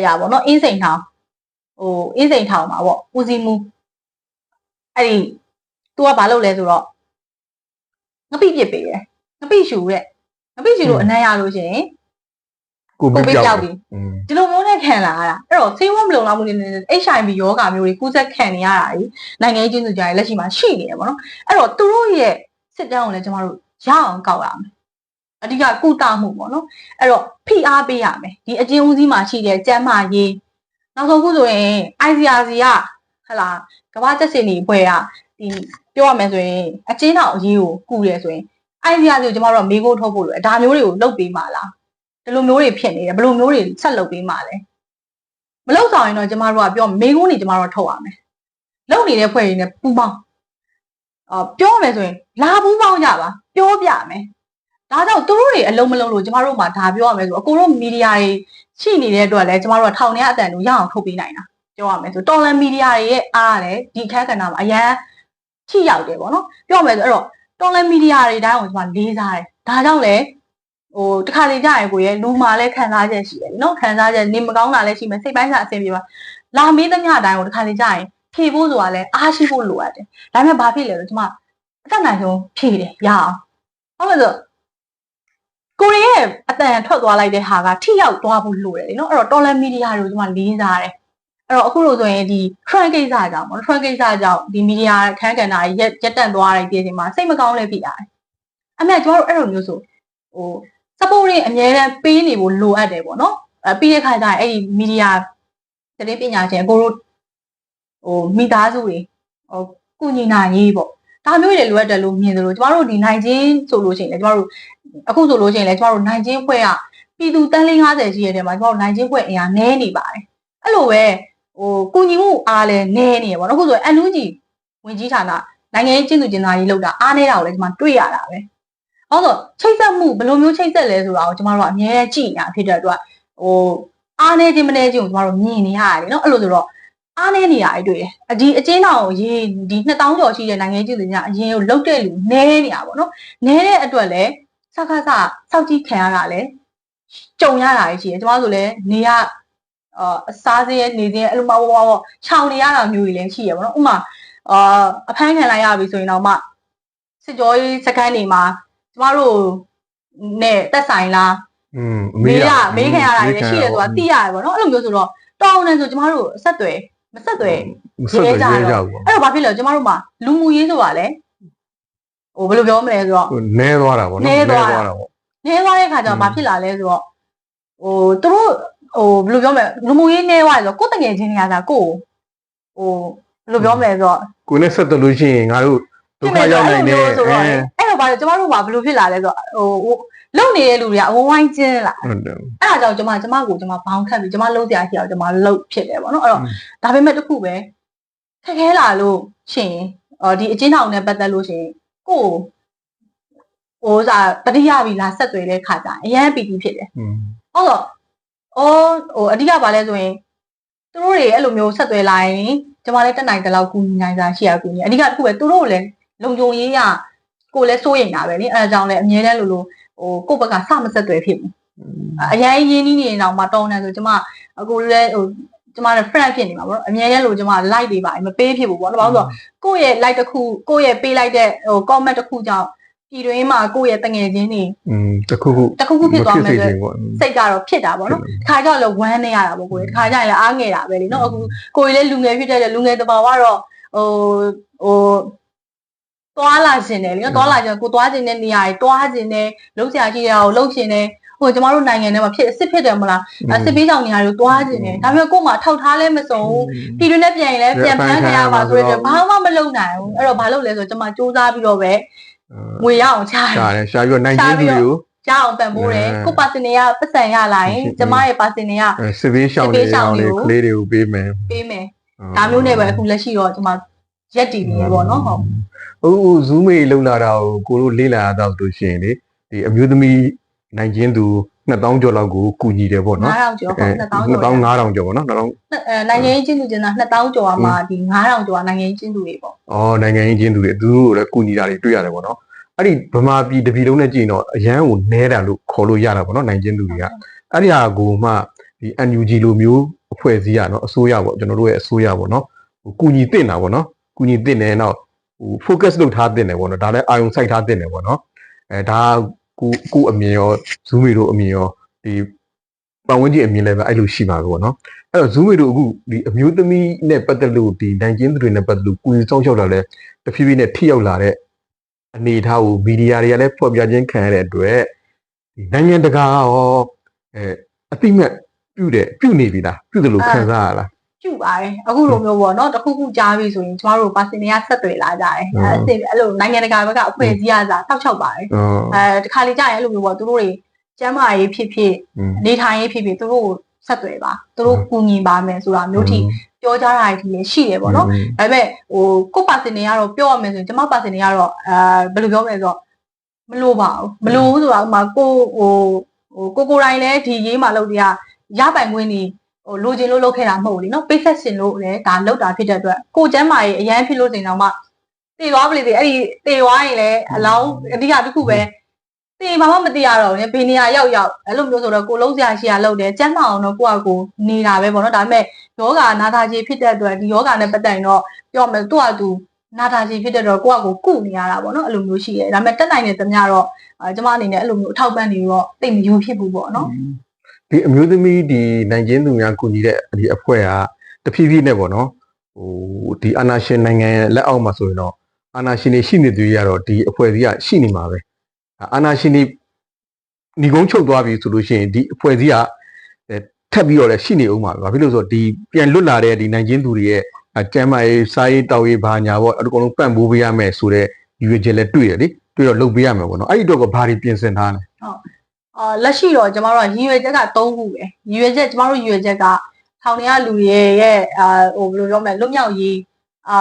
ရပေါ့နော်အင်းစိန်ထောင်အင်းစိန်ထောင်မှာပေါ့ဦးစီးမှုအဲ့ဒီ तू ကဘာလုပ်လဲဆိုတော့ငပိပြစ်ပေးတယ်ငပိရှူတဲ့ငပိရှူလို့အနံ့ရလို့ရှိရင်ကိုပေးပြောက်ပြီဒီလိုမျိုးနဲ့ခံလာရတာအဲ့တော့ဆေးဝါးမလုံလောက်မှုနေ HIV ယောဂါမျိုးတွေကူးစက်ခံနေရတာကြီးနိုင်ငံရေးချင်းစုကြားလက်ရှိမှာရှိနေတယ်ပေါ့နော်အဲ့တော့သူတို့ရဲ့စစ်တမ်းကိုလည်းကျွန်တော်တို့ရအောင်ကောက်ရမယ်အဓိကကုသမှုပေါ့နော်အဲ့တော့ဖိအားပေးရမယ်ဒီအကျဉ်းဦးစီးမှာရှိတဲ့ကျန်းမာရေးနောက်ဆုံးခုဆိုရင် ICRC ကဟလာကမ္ဘာကျက်စင်တွေအဖွဲ့ကဒီပြောရမယ်ဆိုရင်အကျဉ်းထောင်အရေးကိုကုရဲဆိုရင် ICRC ကိုကျွန်တော်တို့မေးခွန်းထုတ်ဖို့လိုဒါမျိုးတွေကိုလုပ်ပေးမှာလားဒီလိုမျိုးတွေဖြစ်နေတယ်ဘယ်လိုမျိုးတွေဆက်လုပ်ပေးမှာလဲမလုပ်ဆောင်ရင်တော့ကျွန်တော်တို့ကပြောမေးခွန်းတွေကျွန်တော်တို့ထုတ်ရမယ်လုပ်နေတဲ့ဖွဲ့တွေနဲ့ပူပေါင်းပြောမယ်ဆိုရင်လာပူပေါင်းကြပါပြောပြမယ်ဒါကြောင့်သူတို့တွေအလုံးမလုံးလို့ကျွန်တော်တို့မှဒါပြောရမယ်ဆိုအကိုတို့မီဒီယာတွေရှိနေတဲ့အတွက်လည်းကျွန်တော်တို့ကထောင်ထဲအတန်တို့ရအောင်ထုတ်ပေးနိုင်တာပြောရမယ်ဆိုတော်လန်မီဒီယာတွေရဲ့အားလည်းဒီအခက်အခဲမှာအရန်ထိရောက်တယ်ပေါ့နော်ပြောမယ်ဆိုအဲ့တော့တော်လန်မီဒီယာတွေတိုင်းကိုကျွန်တော်လေးစားတယ်ဒါကြောင့်လည်းတခါလေကြာရင်ကိုရဲ့လူမာလည်းခံစားချက်ရှိတယ်နော်ခံစားချက်နေမကောင်းတာလည်းရှိမယ်စိတ်ပိုင်းစားအဆင်ပြေပါလာမေးသမျှအတိုင်းကိုတခါလေကြာရင်ဖြေဖို့ဆိုတာလည်းအားရှိဖို့လိုအပ်တယ်ဒါပေမဲ့ဘာဖြစ်လဲဆိုကျွန်မအသက်နိုင်ဆုံးဖြေတယ်ရအောင်ဟုတ်လို့ဆိုကိုရီးယားအတန်ထွက်သွားလိုက်တဲ့ဟာကထိရောက်သွားဖို့လိုတယ်လေနော်အဲ့တော့တော်လန်မီဒီယာတွေကိုကျွန်မလေးစားတယ်အဲ့တော့အခုလို့ဆိုရင်ဒီ trend ကိစ္စကြောင့်ပေါ့ trend ကိစ္စကြောင့်ဒီမီဒီယာခန်းကဏ္ဍကြီးရက်တန့်သွားတဲ့ပြည်ချိန်မှာစိတ်မကောင်းလည်းဖြစ်ရတယ်အမေကျွန်တော်တို့အဲ့လိုမျိုးဆိုsupport တွေအများအားပေးနေဖို့လိုအပ်တယ်ပေါ့နော်ပြီးတဲ့ခါကျရင်အဲ့ဒီမီဒီယာသတင်းပညာရှင်အကိုတို့မိသားစုတွေကုညီနိုင်ရေးပေါ့ဒါမျိုးတွေလိုအပ်တယ်လို့မြင်တယ်လို့ကျမတို့ဒီနိုင်ချင်းဆိုလို့ရှိရင်လည်းကျမတို့အခုဆိုလို့ရှိရင်လည်းကျမတို့နိုင်ချင်းဖွဲ့ကပြည်သူတန်း50ရှိရတဲ့မှာကျမတို့နိုင်ချင်းဖွဲ့အင်အားနည်းနေပါတယ်အဲ့လိုပဲကုညီမှုအားလည်းနည်းနေရပေါ့နော်အခုဆို NUG ဝင်ကြီးဌာနနိုင်ငံရေးကျင့်သူကျင့်သားရေးလောက်တာအားနေတာကိုလည်းကျမတွေ့ရတာပဲအဲ့တော့ချိတ်ဆက်မှုဘယ်လိုမျိုးချိတ်ဆက်လဲဆိုတာကိုကျမတို့ကအများကြီးကြည့်နေတာဖြစ်တဲ့အတွက်အားနေခြင်းမနေခြင်းကိုကျမတို့မြင်နေရတယ်နော်အဲ့လိုဆိုတော့အားနေနေရတွေ့တယ်ဒီအကျဉ်းတော်ကိုရေးဒီ2000ကျော်ရှိတဲ့နိုင်ငံရေးကျင့်သူများအရင်ကိုလုတ်တဲ့လူနည်းနေတာပေါ့နော်နည်းတဲ့အတွက်လည်းစကားစောက်ကြည့်ခံရတာလည်းကြုံရတာရှိတယ်ကျမတို့လည်းနေရအစားစင်းနေစင်းအဲ့လိုပေါ့ခြောင်နေရတာမျိုးတွေလည်းရှိရပေါ့နော်ဥမာအဖမ်းခံလိုက်ရပြီဆိုရင်တော့မှစစ်ကြောရေးစကန်တွေမှာကျမတို့နဲ့တက်ဆိုင်လားမေးခံရတာလည်းရှိတယ်ဆိုတာသိရတယ်ပေါ့နော်အဲ့လိုမျိုးဆိုတော့တောင်းနေဆိုကျမတို့ဆက်သွယ်မဆက်သွယ်ရဲကြတော့အဲ့တော့ဘာဖြစ်လဲကျမတို့မှာလူမှုရေးဆိုတာလည်းဘယ်လိုပြောမလဲဆိုတော့နဲသွားတာပေါ့နော်နဲသွားတာပေါ့နဲသွားတဲ့ခါကျတော့ဘာဖြစ်လာလဲဆိုတော့သူတို့ဘယ်လိုပြောမလဲလူမှုရေးနဲသွားတယ်ဆိုတော့ကိုယ်တငယ်ချင်းတွေကကိုဘယ်လိုပြောမလဲဆိုတော့ကိုနဲ့ဆက်သွယ်လို့ရှိရင်ငါတို့ဒုက္ခရောက်နိုင်တယ်ဆိုတော့အဲ့တော့ဘာလဲကျမတို့ကဘယ်လိုဖြစ်လာလဲဆိုတော့လုံနေတဲ့လူတွေကအဝိုင်းကျင်းလာအဲ့ဒါကြောင့်ကျမကိုဘောင်းခတ်ပြီးကျမလုံးစရာရှိအောင်ကျမလှုပ်ဖြစ်တယ်ပေါ့နော်အဲ့တော့ဒါပေမဲ့တခုပဲခက်ခဲလာလို့ရှိရင်ဒီအချင်းထောင်နဲ့ပတ်သက်လို့ရှိရင်ကိုတတိယပြီလားဆက်သွယ်တဲ့ခါကျအရန်ပီတီဖြစ်တယ်ဟုတ်တော့အဓိကဘာလဲဆိုရင်သူတို့တွေအဲ့လိုမျိုးဆက်သွယ်လာရင်ကျမလည်းတက်နိုင်တဲ့လောက်ကူညီနိုင်တာရှိရကူညီအဓိကတခုပဲသူတို့လည်းလုံခြုံရေးရကိုလည်းစိုးရိမ်တာပဲလေအဲဒါကြောင့်လည်းအမြဲတမ်းလိုကိုယ့်ဘက်ကစမဆက်သွယ်ဖြစ်ဘူးအရင်ရင်းနှီးနေတော့မှတောင်းနေဆိုကျမအခုလည်းကျမနဲ့ friend ဖြစ်နေမှာပေါ့နော်အမြဲတမ်းလို့ကျမ like တွေပါမပေးဖြစ်ဘူးပေါ့နော်ဘာလို့ဆိုတော့ကိုယ့်ရဲ့ like တစ်ခုကိုယ့်ရဲ့ပေးလိုက်တဲ့comment တစ်ခုကြောင့်ပြည်တွင်းမှာကိုယ့်ရဲ့တငယ်ချင်းတွေတစ်ခုဖြစ်သွားမယ်ဆိုစိတ်ကတော့ဖြစ်တာပေါ့နော်ခါကြောင့်လည်းဝမ်းနေရတာပေါ့ကိုယ်ခါကြောင့်လည်းအားငယ်တာပဲလေနော်အခုကိုယ်လည်းလူငယ်ဖြစ်တဲ့လူငယ်တဘာဝတော့သွားလာရှင်တယ်လေသွားလာရှင်ကိုသွားခြင်းတဲ့နေရာတွေသွားခြင်းနဲ့လှုပ်ရှားကြည့်ရအောင်လှုပ်ရှင်တယ်ကျမတို့နိုင်ငံထဲမှာစစ်ဖြစ်တယ်မလားစစ်ပေးဆောင်နေရာတွေသွားခြင်းတယ်ဒါပေမဲ့ကို့မှာထောက်ထားလဲမစုံဘူးပြည်တွင်းနဲ့ပြန်ရင်လည်းပြန်ဖမ်းခံရပါဆိုတော့ဘာမှမလုပ်နိုင်ဘူးအဲ့တော့ဘာလုပ်လဲဆိုတော့ကျမစူးစမ်းပြီးတော့ပဲငွေရအောင်ချတယ်ရှာပြီးတော့နိုင်ချင်းတွေကိုရအောင်ပံ့ပိုးတယ်ကိုပါစင်တွေကပတ်စံရလာရင်ကျမရဲ့ပါစင်တွေကစစ်ပေးဆောင်နေအောင်လေကလေးတွေကိုပေးမယ်ဒါမျိုးနဲ့ပဲအခုလက်ရှိတော့ကျမရက်တည်နေရပေါ့နော်ဟုတ်ဇူးမေလုံလာတာကိုတို့လေးလာတော့ဆိုရှင်လေဒီအမျိုးသမီးနိုင်ချင်းသူ2000ကျော်လောက်ကိုကူညီတယ်ပေါ့နော်9000ကျော်ဟုတ်2000ကျော်ပေါ့နော်နိုင်ငံရေးချင်းသူကျင်တာ2000ကျော်မှာဒီ9000ကျော်နိုင်ငံရေးချင်းသူတွေပေါ့နိုင်ငံရေးချင်းသူတွေသူတို့လည်းကူညီတာတွေတွေ့ရတယ်ပေါ့နော်အဲ့ဒီဗမာပြည်တပြည်လုံးနဲ့ကြည့်ရင်တော့အရန်ကိုနဲတာလို့ခေါ်လို့ရတာပေါ့နော်နိုင်ချင်းသူတွေကအဲ့ဒီဟာကိုမှ ဒီ NUG လိုမျိုးအဖွဲ့အစည်းရနော်အစိုးရပေါ့ကျွန်တော်တို့ရဲ့အစိုးရပေါ့နော်ဟိုကူညီတင်တာပေါ့နော်ကူညီတင်တယ်နောက်ဟို focus လုပ်ထားတင်တယ်ပေါ့နော်ဒါလည်းအာရုံစိုက်ထားတင်တယ်ပေါ့နော်ဒါကိုအမြင်ရော Zoom တို့အမြင်ရောဒီပတ်ဝန်းကျင်အမြင်လည်းပဲအဲ့လိုရှိပါပဲပေါ့နော်အဲ့တော့ Zoom တို့အခုဒီအမျိုးသမီးနဲ့ပတ်သက်လို့ဒီနိုင်ကျင်းသူတွေနဲ့ပတ်သက်လို့ကူညီဆောင်ရှောက်တာလည်းတဖြည်းဖြည်းနဲ့ထိရောက်လာတဲ့အနေအထားကိုမီဒီယာတွေကလည်းဖော်ပြခြင်းခံရတဲ့အတွက်ဒီနိုင်ငံတကာရောအတိမတ်ပြုနေပြီလားပြုတယ်လို့ခံစားရလားပြုပါတယ်အခုလိုမျိုးပေါ့နော်တခုခုကြားပြီဆိုရင်ကျမတို့ပါစင်တွေကဆက်သွယ်လာကြတယ်အဲ့လိုနိုင်ငံတကာဘက်ကအဖွဲ့အစည်းရစားတောက်ချောက်ပါတယ်တခါလေကြာရင်အဲ့လိုမျိုးပေါ့သူတို့တွေကျမ်းမာရေးဖြစ်ဖြစ်နေထိုင်ရေးဖြစ်ဖြစ်သူတို့ဆက်သွယ်ပါသူတို့ကူညီပါမယ်ဆိုတာမျိုးထိပြောကြတာတွေလည်းရှိတယ်ပေါ့နော်ဒါပေမဲ့ဟိုကိုပါစင်တွေကတော့ပြောရမယ်ဆိုရင်ကျမပါစင်တွေကတော့ဘယ်လိုပြောမလဲဆိုတော့မလိုပါဘူးမလိုဘူးဆိုတာဥမာကိုကိုတိုင်းလည်းဒီရေးမှာလုပ်တွေကရပိုင်ခွင့်နေဟိုလိုချင်လို့လုပ်ခဲ့တာမဟုတ်ဘူးလीเนาะပိတ်ဆက်ရှင်လို့လည်းဒါလုပ်တာဖြစ်တဲ့အတွက်ကိုကျမ်းမာရေးအရန်ဖြစ်လို့စင်တော့မှတည်သွားပြီလေအဲ့ဒီတည်သွားရင်လည်းအလောင်းအဓိကတစ်ခုပဲတည်မှမတည်ရတော့ဘူးဘယ်နေရာရောက်အဲ့လိုမျိုးဆိုတော့ကိုလုံးစရာရှိရလုပ်တယ်ကျမ်းမာအောင်တော့ကိုကကိုနေတာပဲပေါ့နော်ဒါပေမဲ့ယောဂနာတာကြီးဖြစ်တဲ့အတွက်ဒီယောဂနဲ့ပတ်သက်ရင်တော့ပြောမယ်သူ့အတူနာတာကြီးဖြစ်တဲ့တော့ကိုကကိုကုနေရတာပေါ့နော်အဲ့လိုမျိုးရှိတယ်ဒါပေမဲ့တက်နိုင်တဲ့သမျှတော့ကျမအနေနဲ့အဲ့လိုမျိုးအထောက်ပံ့နေတော့တိတ်မယူဖြစ်ဘူးပေါ့နော်ဒီအမျိုးသမီးဒီနိုင်ကျင်းသူများကူညီတဲ့ဒီအဖွဲ့ကတဖြည်းဖြည်းနဲ့ပေါ့နော်ဟိုဒီအာနာရှင်နိုင်ငံလက်အောက်မှာဆိုရင်တော့အာနာရှင်တွေရှိနေသူတွေကတော့ဒီအဖွဲ့အစည်းကရှိနေမှာပဲအာနာရှင်တွေညီကုန်းချုပ်သွားပြီဆိုလို့ရှိရင်ဒီအဖွဲ့အစည်းကထပ်ပြီးတော့လည်းရှိနေအောင်ပါပဲဘာဖြစ်လို့ဆိုတော့ဒီပြန်လွတ်လာတဲ့ဒီနိုင်ကျင်းသူတွေရဲ့ကျမ်းမာရေးစားရေးတောက်ရေးဘာညာပေါ့အကုန်လုံးပံ့ပိုးပေးရမယ်ဆိုတော့ရွေးချက်လည်းတွေ့ရလေတွေ့တော့လုပ်ပေးရမယ်ပေါ့နော်အဲ့ဒီတော့ကဘာတွေပြင်ဆင်ထားလဲဟုတ်လက်ရှိတော့ကျမတို့ကရည်ရွယ်ချက်က3ခုပဲရည်ရွယ်ချက်ကျမတို့ရည်ရွယ်ချက်ကထောင်ထဲကလူတွေရဲ့ဟိုဘယ်လိုပြောမလဲလွတ်မြောက်ရေ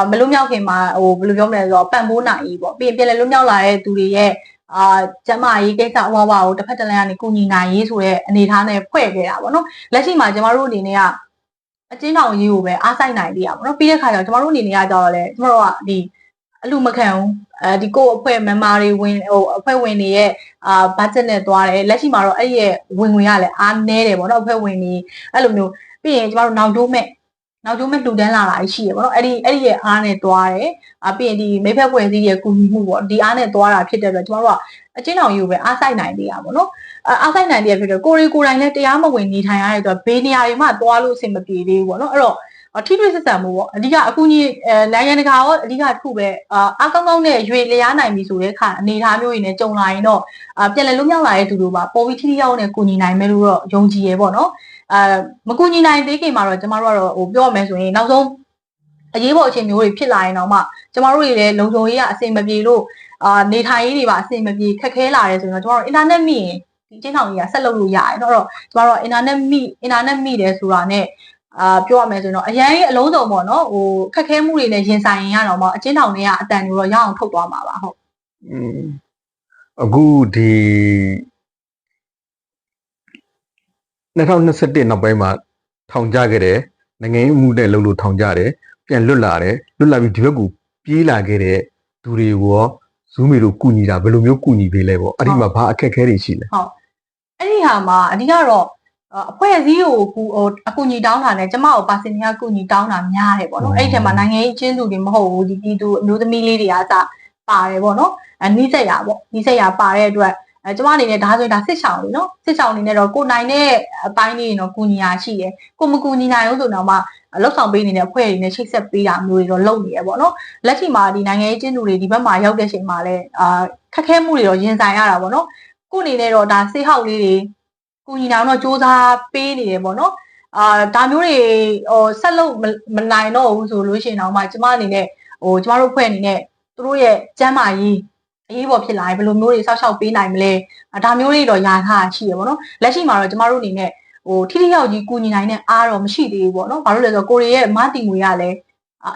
းမလွတ်မြောက်ခင်မှာဟိုဘယ်လိုပြောမလဲဆိုတော့ပံ့ပိုးနိုင်ရေးပေါ့ပြီးရင်ပြန်လည်လွတ်မြောက်လာတဲ့သူတွေရဲ့ကျမရေးကိစ္စအဝဝကိုတစ်ဖက်တစ်လမ်းကနေကူညီနိုင်ရေးဆိုတဲ့အနေအထားနဲ့ဖွဲ့ခဲ့တာပေါ့နော်လက်ရှိမှာကျမတို့အနေနဲ့ကအချင်းထောင်ကြီးကိုပဲအားစိုက်နိုင်သေးတာပေါ့နော်ပြီးတဲ့ခါကျတော့ကျမတို့အနေနဲ့ကကြတော့လေကျမတို့ကဒီအလူမခံဘူးဒီကိုအဖွဲ့ member တွေဝင်ဟိုအဖွဲ့ဝင်တွေရဲ့budget နဲ့သွားတယ်လက်ရှိမှာတော့အဲ့ဒီရဲ့ဝင်ဝင်ရလဲအားနည်းတယ်ပေါ့နော်အဖွဲ့ဝင်တွေအဲ့လိုမျိုးပြီးရင်ကျမတို့နောက်တိုးမဲ့လူတန်းလာတာရှိရပေါ့နော်အဲ့ဒီရဲ့အားနဲ့သွားတယ်ပြီးရင်ဒီမိဖက်ဖွဲ့စည်းရဲ့ကူညီမှုပေါ့ဒီအားနဲ့သွားတာဖြစ်တဲ့အတွက်ကျမတို့ကအချင်းတော်ကြီးကိုပဲအားစိုက်နိုင်သေးတာပေါ့နော်အားစိုက်နိုင်တဲ့ဖြစ်တော့ကိုယ်တိုင်လည်းတရားမဝင်နေထိုင်ရတဲ့အတွက်ဘေးနေရာတွေမှာသွားလို့အဆင်မပြေသေးဘူးပေါ့နော်အဲ့တော့ထိတွေ့ဆက်ဆံမှုပေါ့အဓိကအခုကြီးနိုင်ငံတကာရောအဓိကတစ်ခုပဲအားကောင်းကောင်းနဲ့ရွေလျားနိုင်ပြီဆိုတဲ့အခါအနေအထားမျိုးတွေနဲ့ကြုံလာရင်တော့ပြန်လည်လွတ်မြောက်လာတဲ့သူတို့ပါပေါ်ပြီးထိထိရောက်နဲ့ကူညီနိုင်မယ်လို့တော့ယုံကြည်ရဲပေါ့နော်မကူညီနိုင်သေးခင်မှာတော့ကျမတို့ကတော့ဟိုပြောရမယ်ဆိုရင်နောက်ဆုံးအရေးပေါ်အခြေမျိုးတွေဖြစ်လာရင်တော့မှကျမတို့တွေလည်းလုံခြုံရေးကအဆင်မပြေလို့နေထိုင်ရေးတွေပါအဆင်မပြေခက်ခဲလာတယ်ဆိုရင်တော့ကျမတို့အင်တာနက်မိရင်ဒီချင်းထောင်ကြီးကဆက်လုပ်လို့ရတယ်เนาะအဲ့တော့ကျမတို့အင်တာနက်မိတယ်ဆိုတာနဲ့ပြောရမယ်ဆိုရင်တော့အရင်အလုံးစုံပေါ့နော်ဟိုခက်ခဲမှုတွေနဲ့ရင်ဆိုင်ရင်ရတော့မှအချင်းထောင်တွေကအတန်တွေတော့ရအောင်ထုတ်သွားမှာပါဟုတ်အခုဒီ2021နောက်ပိုင်းမှာထောင်ကြခဲ့တယ်နိုင်ငံရေးမှုနဲ့လုံလို့ထောင်ကြတယ်ပြန်လွတ်လာတယ်လွတ်လာပြီးဒီဘက်ကိုပြေးလာခဲ့တဲ့သူတွေကိုရောဇူးမီတို့ကူညီတာဘယ်လိုမျိုးကူညီပေးလဲပေါ့အဲ့ဒီမှာဘာအခက်အခဲတွေရှိလဲဟုတ်အဲ့ဒီဟာမှာအဓိကတော့အဖွဲ့အစည်းကိုအကူအညီတောင်းတာနဲ့ကျမကိုပါစင်တွေကကူညီတောင်းတာများတယ်ပေါ့နော်အဲ့ဒီထဲမှာနိုင်ငံရေးအချင်းစုတွေမဟုတ်ဘူးဒီပြည်သူအမျိုးသမီးလေးတွေကစပါတယ်ပေါ့နော်နီးစက်ရပေါ့နီးစက်ရပါတဲ့အတွက်ကျမအနေနဲ့ဒါဆိုရင်ဒါစစ်ဆောင်လေးနော်စစ်ဆောင်အနေနဲ့တော့ကိုနိုင်တဲ့အပိုင်းလေးတော့ကူညီရရှိတယ်ကိုမကူညီနိုင်ဘူးဆိုတော့မှလောက်ဆောင်ပေးနေတဲ့အဖွဲ့တွေနဲ့ချိတ်ဆက်ပေးတာမျိုးတွေတော့လုပ်နေရပေါ့နော်လက်ရှိမှာဒီနိုင်ငံရေးအချင်းစုတွေဒီဘက်မှာရောက်တဲ့ချိန်မှာလဲခက်ခဲမှုတွေတော့ရင်ဆိုင်ရတာပေါ့နော်ကိုအနေနဲ့တော့ဒါစေးဟောက်လေးတွေကူညီအောင်တော့စူးစမ်းပေးနေတယ်ပေါ့နော်ဒါမျိုးတွေဟိုဆက်လုပ်မနိုင်တော့ဘူးဆိုလို့ရှိရင်တော့မှကျမအနေနဲ့ဟိုကျမတို့ဖွဲ့အနေနဲ့သူတို့ရဲ့ကျမ်းမာရေးအရေးပေါ်ဖြစ်လာရင်ဘယ်လိုမျိုးတွေဆောက်ရှောက်ပေးနိုင်မလဲဒါမျိုးတွေတော့ယာထားရှိရပေါ့နော်လက်ရှိမှာတော့ကျမတို့အနေနဲ့ဟိုထိထိရောက်ကြီးကူညီနိုင်တဲ့အားတော့မရှိသေးဘူးပေါ့နော်ဘာလို့လဲဆိုတော့ကိုရီရဲ့မတီငွေကလည်း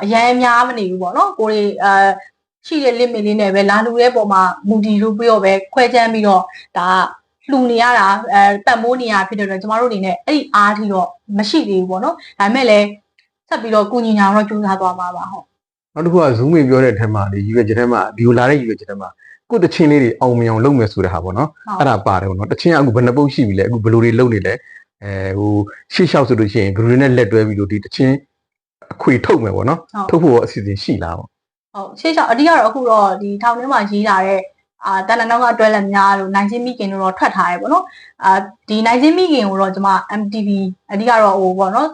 အရန်များမနေဘူးပေါ့နော်ကိုရီရှိတဲ့ limit လေးနဲ့ပဲလာလူတဲ့ပုံမှာမူတည်လို့ပြီးတော့ပဲခွဲချမ်းပြီးတော့ဒါလှူနေရတာပတ်မိုးနေရဖြစ်တဲ့အတွက်ကျမတို့အနေနဲ့အဲ့ဒီအားထိတော့မရှိသေးဘူးပေါ့နော်ဒါပေမဲ့လည်းဆက်ပြီးတော့ကူညီညာတော့ကြိုးစားသွားမှာပါဟုတ်နောက်တစ်ခုက Zoom မေပြောတဲ့အထက်မှာဒီရွေးချက်ထဲမှာဒီလိုလာတဲ့ရွေးချက်ထဲမှာကိုတချင်းလေးတွေအောင်မြင်အောင်လုပ်မယ်ဆိုတဲ့ဟာပေါ့နော်အဲ့ဒါပါတယ်ပေါ့နော်တချင်းကအခုဘယ်နှပုတ်ရှိပြီလဲအခုဘယ်လိုတွေလုပ်နေလဲ ဟိုရှေ့လျှောက်ဆိုလို့ရှိရင်ဘယ်လိုနဲ့လက်တွဲပြီးလို့ဒီတချင်းအခွေထုတ်မယ်ပေါ့နော်ထုတ်ဖို့အစီအစဉ်ရှိလားပေါ့ဟုတ်ရှေ့လျှောက်အဓိကတော့အခုတော့ဒီထောင်ထဲမှာရေးလာတဲ့တန်တန်နောက်ကတွဲလက်များလို့နိုင်ချင်းမိခင်တို့တော့ထွက်ထားရဲပေါ့နော်ဒီနိုင်ချင်းမိခင်ကိုတော့ကျွန်မ MTV အဓိကတော့ဟိုပေါ့နော်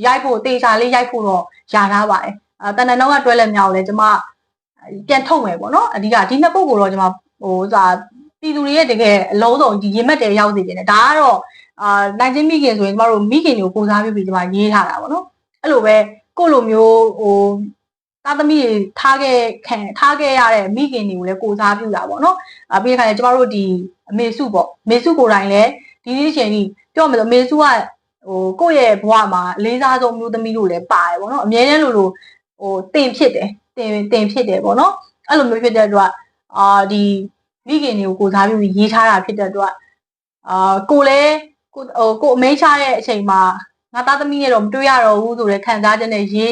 ရိုက်ဖို့တေချာလေးရိုက်ဖို့တော့ယာထားပါတယ်တန်တန်နောက်ကတွဲလက်များကိုလည်းကျွန်မပြန်ထုတ်မယ်ပေါ့နော်အဓိကဒီနှစ်ပုတ်ကိုတော့ကျွန်မဟိုပြည်သူတွေရဲ့တကယ်အလုံးစုံဒီရေမက်တယ်ရောက်စေခြင်းနဲ့ဒါကတော့နိုင်ချင်းမိခင်ဆိုရင်ကျွန်တော်တို့မိခင်တွေကိုစားပြုပြီးကျွန်မရေးထားတာပေါ့နော်အဲ့လိုပဲကိုလိုမျိုးဟိုသားသမီးတွေထားခဲ့ရတဲ့မိခင်တွေကိုလည်းကိုစားပြုတာပေါ့နော်ပြီးတဲ့ခါကျကျွန်တော်တို့ဒီအမေစုပေါ့မေစုကိုယ်တိုင်လည်းဒီနေ့ချိန်ကြီးပြောမယ်ဆိုမေစုကဟိုကိုယ့်ရဲ့ဘဝမှာအလေးစားဆုံးမျိုးသမီးတို့လည်းပါတယ်ပေါ့နော်အမြဲတမ်းလိုဟိုတင်ဖြစ်တယ်တင်ဖြစ်တယ်ပေါ့နော်အဲ့လိုမျိုးဖြစ်တဲ့အတွက်ဒီမိခင်တွေကိုကိုစားပြုပြီးရေးထားတာဖြစ်တဲ့အတွက်ကိုလည်းကိုအမိန့်ချတဲ့အချိန်မှာငါသားသမီးနဲ့တော့မတွေ့ရတော့ဘူးဆိုတဲ့ခံစားချက်နဲ့ရေး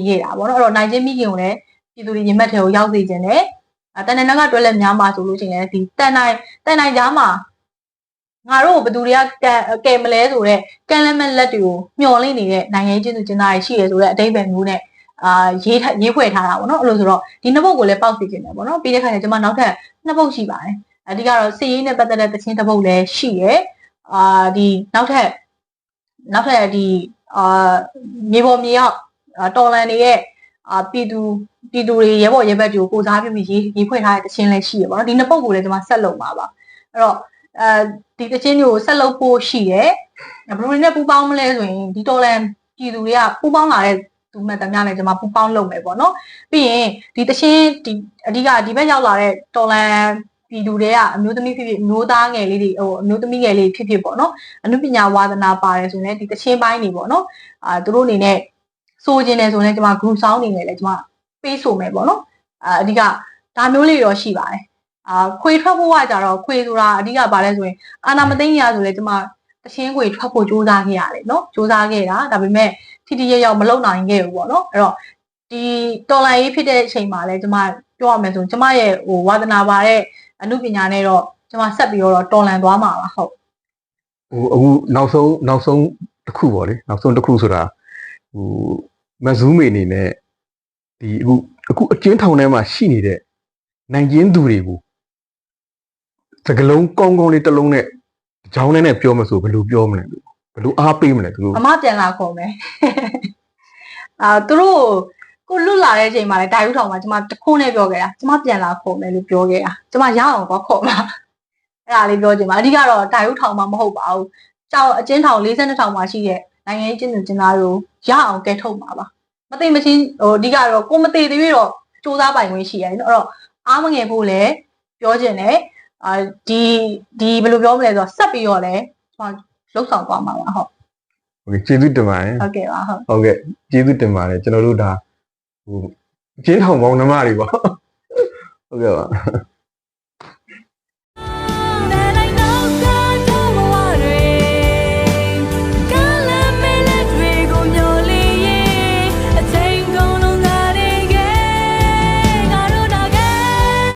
ခဲ့တာပေါ့နော်အဲ့တော့နိုင်ချင်းမိခင်ကိုလည်းပြည်သူတွေရင်မှတ်ထဲကိုရောက်စေခြင်းနဲ့တန်တန်ကတွဲလက်များမှာဆိုလို့ရှိရင်ဒီတန်နိုင်ကြားမှာငါတို့ဘယ်သူတွေကကဲမလဲဆိုတော့ကံလက်မဲ့လက်တွေကိုမျောလင့်နေတဲ့နိုင်ငံရေးကျင်းသူကျင်းသားတွေရှိရဆိုတဲ့အတိတ်ပဲမျိုးနဲ့ရေးဖွဲ့ထားတာပေါ့နော်အဲ့လိုဆိုတော့ဒီနှစ်ပုတ်ကိုလည်းပေါက်စီခြင်းတယ်ပေါ့နော်ပြီးတဲ့ခါကျကျွန်မနောက်ထပ်နှစ်ပုတ်ရှိပါတယ်အဓိကတော့စစ်ရေးနဲ့ပတ်သက်တဲ့သချင်းတစ်ပုတ်လည်းရှိရယ်ဒီနောက်ထပ်ဒီမြေပေါ်မြေရောက်တော်လန်တွေရဲ့ပြည်သူတွေရဲဘော်ရဲဘက်တွေကိုစားပြုပြီးရေးဖွဲ့ထားတဲ့သချင်းလည်းရှိရယ်ပေါ့နော်ဒီနှစ်ပုတ်ကိုလည်းကျွန်မဆက်လုပ်မှာပါအဲ့တော့ဒီသချင်းတွေကိုဆက်လုပ်ဖို့ရှိရယ်ဘယ်လိုနဲ့ပူပေါင်းမလဲဆိုရင်ဒီတော်လန်ပြည်သူတွေကပူပေါင်းလာတဲ့သူမှတ်တမ်းများလည်းကျွန်မပူပေါင်းလုပ်မယ်ပေါ့နော်ပြီးရင်ဒီသချင်းဒီအဓိကဒီဘက်ရောက်လာတဲ့တော်လန်ပြည်သူတွေကအမျိုးသမီးဖြစ်ဖြစ်မျိုးသားငယ်လေးတွေဟိုအမျိုးသမီးငယ်လေးဖြစ်ဖြစ်ပေါ့နော်အနုပညာဝါသနာပါတယ်ဆိုရင်ဒီသချင်းပိုင်းတွေပေါ့နော်သူတို့အနေနဲ့စိုးခြင်းတယ်ဆိုရင်ကျွန်မ group sound အနေနဲ့လည်းကျွန်မပေးဆိုမယ်ပေါ့နော်အဓိကဒါမျိုးလေးတော့ရှိပါတယ်ခွေထွက်ဖို့ကကြတော့ခွေဆိုတာအဓိကဘာလဲဆိုရင်အာနာမသိညာဆိုလဲကျွန်မတချင်းခွေထွက်ဖို့စူးစမ်းခဲ့ရတယ်နော်စူးစမ်းခဲ့တာဒါပေမဲ့ထိထိရောက်မလုံနိုင်ခဲ့ဘူးပေါ့နော်အဲ့တော့ဒီတော်လိုင်းရေးဖြစ်တဲ့အချိန်မှာလဲကျွန်မပြောရမယ်ဆိုရင်ကျွန်မရဲ့ဟိုဝါသနာပါတဲ့အမှုပညာနဲ့တော့ကျွန်မဆက်ပြီးတော့တော်လန်သွားမှာပါဟုတ်ဟိုအခုနောက်ဆုံးတစ်ခုပေါ့လေနောက်ဆုံးတစ်ခုဆိုတာဟိုမဇူးမေအနေနဲ့ဒီအခုအကျဉ်းထောင်ထဲမှာရှိနေတဲ့နိုင်ကျင်းသူတွေကိုစကလုံးကောင်းကောင်းလေးတစ်လုံးနဲ့ကြောင်းနဲ့ပြောမဆိုဘယ်လိုပြောမလဲဘယ်လိုအားပေးမလဲသူတို့အမပြန်လာခေါ်မယ်သူတို့ကိုလွတ်လာတဲ့အချိန်မှာလည်းဒိုင်ဥထောင်မှာကျွန်မတခုနဲ့ပြောခဲ့တာကျွန်မပြန်လာခေါ်မယ်လို့ပြောခဲ့တာကျွန်မရအောင်တော့ခေါ်မှာအဲ့ဒါလေးပြောချင်ပါအဓိကတော့ဒိုင်ဥထောင်မှာမဟုတ်ပါဘူးကြောက်အကျဉ်းထောင်42ထောင်မှာရှိတဲ့နိုင်ငံရေးကျင်းသူကျင်းသားတို့ရအောင်ကဲထုတ်မှာပါမသိမချင်းဟိုအဓိကတော့ကိုမသိသေးပြီးတော့စူးစမ်းပိုင်ခွင့်ရှိရတယ်နော်အဲ့တော့အားမငယ်ဖို့လည်းပြောချင်တယ်ဒီဘယ်လိုပြောမလဲဆိုတော့ဆက်ပြီးတော့လည်းကျွန်တော်လှုပ်ဆောင်သွားမှာပါဟုတ်โอเคကျေးဇူးတင်ပါတယ်ဟုတ်ကဲ့ပါဟုတ်ကဲ့ကျေးဇူးတင်ပါတယ်ကျွန်တော်တို့ဒါဟိုကျင်းထောင်ပေါင်းနှမတွေပေါ့ဟုတ်ကဲ့ပါ